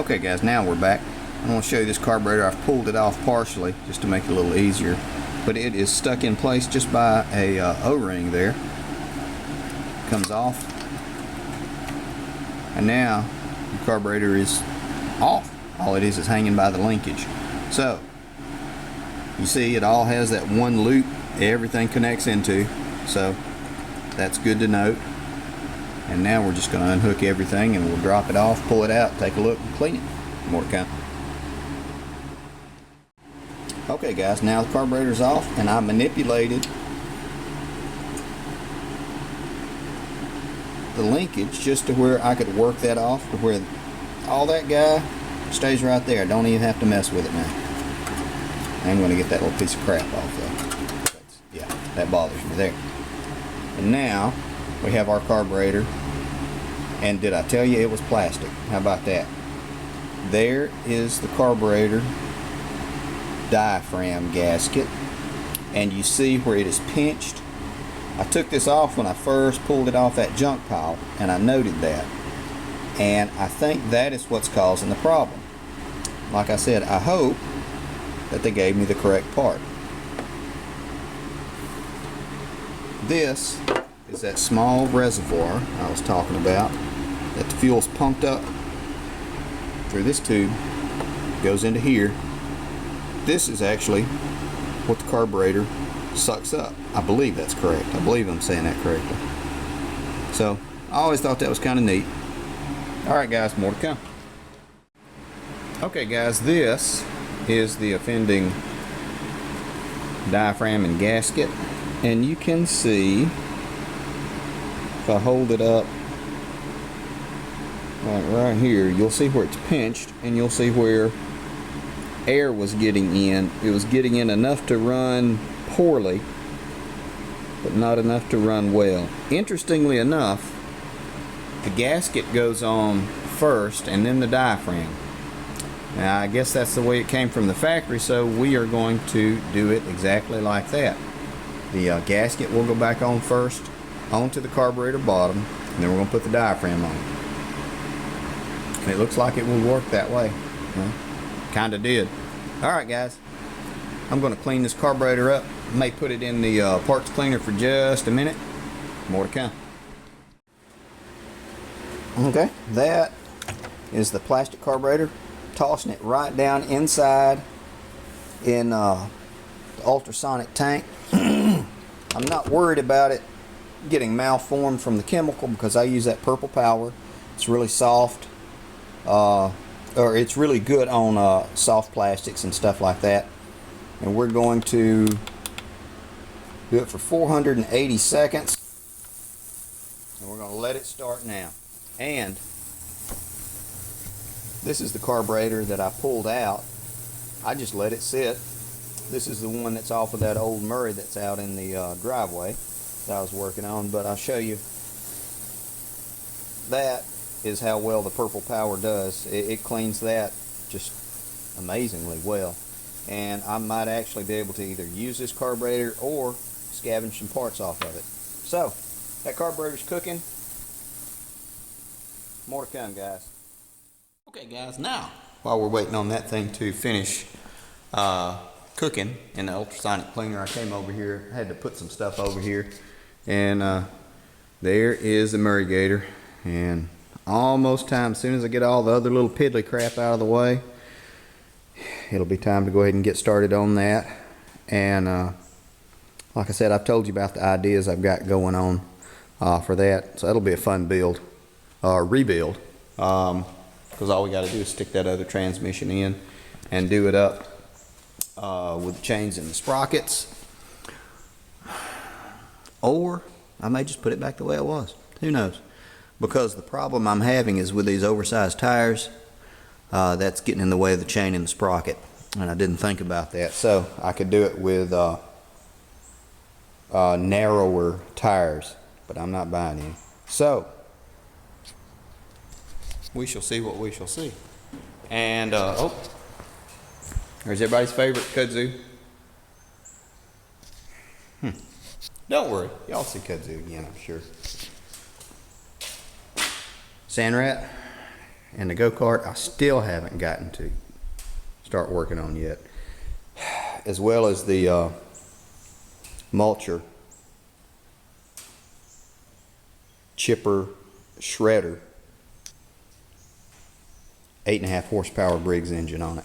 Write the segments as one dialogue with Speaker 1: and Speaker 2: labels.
Speaker 1: Okay guys, now we're back. I want to show you this carburetor. I've pulled it off partially just to make it a little easier, but it is stuck in place just by a O-ring there. Comes off, and now the carburetor is off. All it is hanging by the linkage. So you see it all has that one loop everything connects into, so that's good to note. And now we're just going to unhook everything and we'll drop it off, pull it out, take a look, and clean it. More to come. Okay guys, now the carburetor's off, and I manipulated the linkage just to where I could work that off to where all that guy stays right there. Don't even have to mess with it now. I'm going to get that little piece of crap off though. Yeah, that bothers me there. And now we have our carburetor, and did I tell you it was plastic? How about that? There is the carburetor diaphragm gasket, and you see where it is pinched. I took this off when I first pulled it off that junk pile, and I noted that, and I think that is what's causing the problem. Like I said, I hope that they gave me the correct part. This is that small reservoir I was talking about that the fuel's pumped up through this tube, goes into here. This is actually what the carburetor sucks up. I believe that's correct. I believe I'm saying that correctly. So I always thought that was kind of neat. Alright guys, more to come. Okay guys, this is the offending diaphragm and gasket, and you can see if I hold it up like right here, you'll see where it's pinched, and you'll see where air was getting in. It was getting in enough to run poorly, but not enough to run well. Interestingly enough, the gasket goes on first and then the diaphragm. Now I guess that's the way it came from the factory, so we are going to do it exactly like that. The gasket will go back on first onto the carburetor bottom, and then we're going to put the diaphragm on. And it looks like it will work that way. Well, kinda did. Alright guys, I'm going to clean this carburetor up. May put it in the parts cleaner for just a minute. More to come. Okay, that is the plastic carburetor. Tossing it right down inside in the ultrasonic tank. I'm not worried about it getting malformed from the chemical because I use that purple power. It's really soft, or it's really good on soft plastics and stuff like that. And we're going to do it for 480 seconds, and we're going to let it start now. And this is the carburetor that I pulled out. I just let it sit. This is the one that's off of that old Murray that's out in the driveway that I was working on, but I'll show you. That is how well the purple power does. It cleans that just amazingly well, and I might actually be able to either use this carburetor or scavenge some parts off of it. So that carburetor's cooking. More to come guys. Okay guys, now while we're waiting on that thing to finish cooking in the ultrasonic cleaner, I came over here. I had to put some stuff over here, and there is the Murray Gator, and almost time. As soon as I get all the other little piddly crap out of the way, it'll be time to go ahead and get started on that. And like I said, I've told you about the ideas I've got going on for that, so that'll be a fun build, rebuild, because all we got to do is stick that other transmission in and do it up with the chains and the sprockets, or I may just put it back the way it was. Who knows? Because the problem I'm having is with these oversized tires, that's getting in the way of the chain and the sprocket, and I didn't think about that. So I could do it with narrower tires, but I'm not buying any. So we shall see what we shall see. And oh, there's everybody's favorite kudzu. Don't worry, y'all see kudzu again, I'm sure. Sand rat, And the go-kart I still haven't gotten to start working on yet. As well as the mulcher chipper shredder, 8.5 horsepower Briggs engine on it,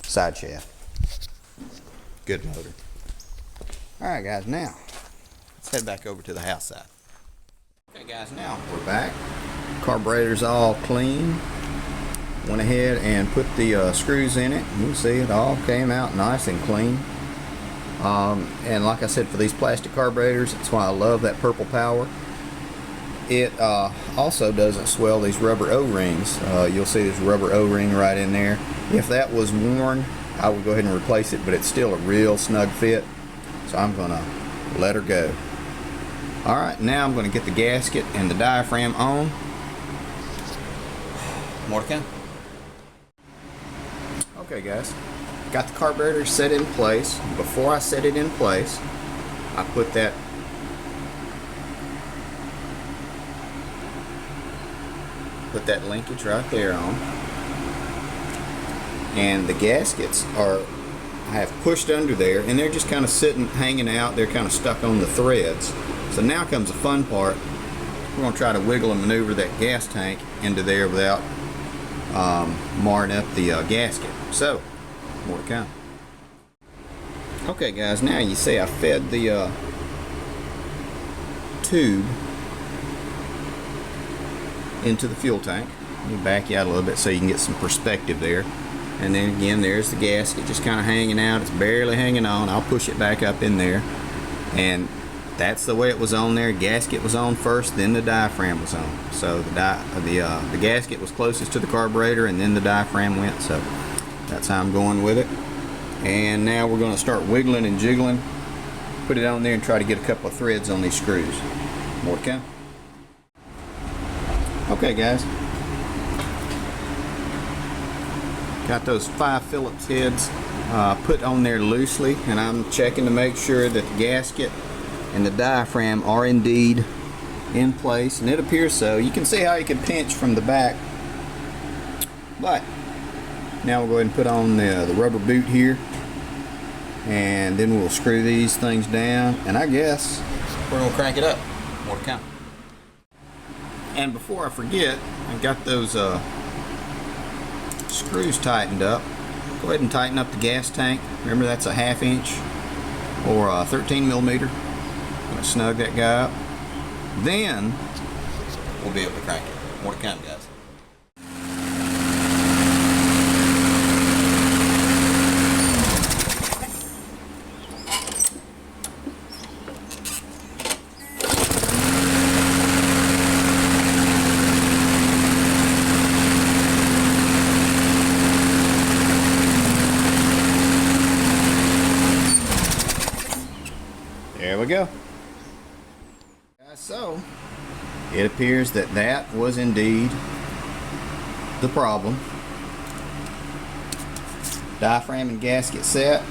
Speaker 1: side shaft, good motor. All right guys, now let's head back over to the house side. Okay guys, now we're back. Carburetor's all clean. Went ahead and put the screws in it. You can see it all came out nice and clean. And like I said, for these plastic carburetors, that's why I love that purple power. It also doesn't swell these rubber O-rings. You'll see this rubber O-ring right in there. If that was worn, I would go ahead and replace it, but it's still a real snug fit, so I'm gonna let her go. Alright, now I'm gonna get the gasket and the diaphragm on. More to come. Okay guys, got the carburetor set in place. Before I set it in place, I put that linkage right there on, and the gaskets I have pushed under there, and they're just kind of sitting, hanging out. They're kind of stuck on the threads. So now comes the fun part. We're going to try to wiggle and maneuver that gas tank into there without marring up the gasket. So, more to come. Okay guys, now you see I fed the tube into the fuel tank. Let me back you out a little bit so you can get some perspective there. And then again, there's the gasket just kind of hanging out. It's barely hanging on. I'll push it back up in there. And that's the way it was on there. Gasket was on first, then the diaphragm was on. So the gasket was closest to the carburetor, and then the diaphragm went. So that's how I'm going with it. And now we're going to start wiggling and jiggling. Put it on there and try to get a couple of threads on these screws. More to come. Okay guys, got those 5 Phillips heads put on there loosely, and I'm checking to make sure that the gasket and the diaphragm are indeed in place, and it appears so. You can see how you can pinch from the back, but now we'll go ahead and put on the rubber boot here, and then we'll screw these things down, and I guess we're going to crank it up. More to come. And before I forget, I've got those screws tightened up. Go ahead and tighten up the gas tank. Remember, that's a 1/2 inch or a 13 millimeter. I'm going to snug that guy up. Then we'll be able to crank it. More to come, guys. There we go. So, it appears that that was indeed the problem. Diaphragm and gasket set.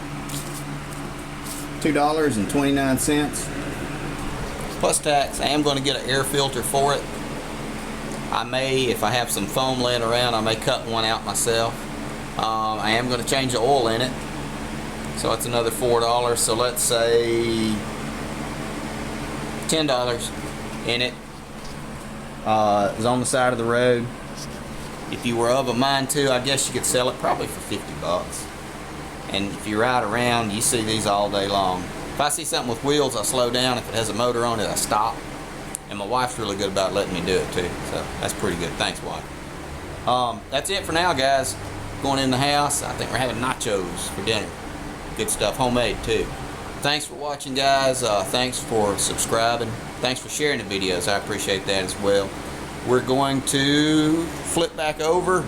Speaker 1: $2.29 plus tax. I am going to get an air filter for it. I may, if I have some foam laying around, I may cut one out myself. I am going to change the oil in it, so it's another $4. So let's say $10 in it. It's on the side of the road. If you were of a mind to, I guess you could sell it probably for 50 bucks. And if you ride around, you see these all day long. If I see something with wheels, I slow down. If it has a motor on it, I stop. And my wife's really good about letting me do it too. So that's pretty good. Thanks, wife. That's it for now, guys. Going in the house, I think we're having nachos for dinner. Good stuff, homemade too. Thanks for watching, guys. Thanks for subscribing. Thanks for sharing the videos. I appreciate that as well. We're going to flip back over.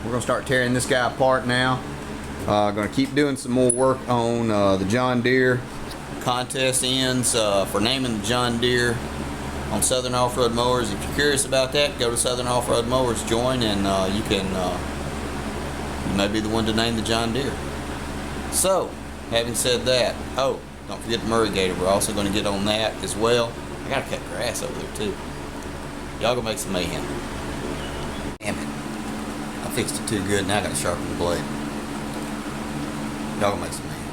Speaker 1: We're going to start tearing this guy apart now. Going to keep doing some more work on the John Deere. Contest ends for naming the John Deere on Southern Off-Road Mowers. If you're curious about that, go to Southern Off-Road Mowers, join, and you may be the one to name the John Deere. So, having said that, oh, don't forget the Murray Gator. We're also going to get on that as well. I got to cut grass over there too. Y'all gonna make some mayhem. fixed it too good. Now I got to sharpen the blade. Y'all gonna make some mayhem.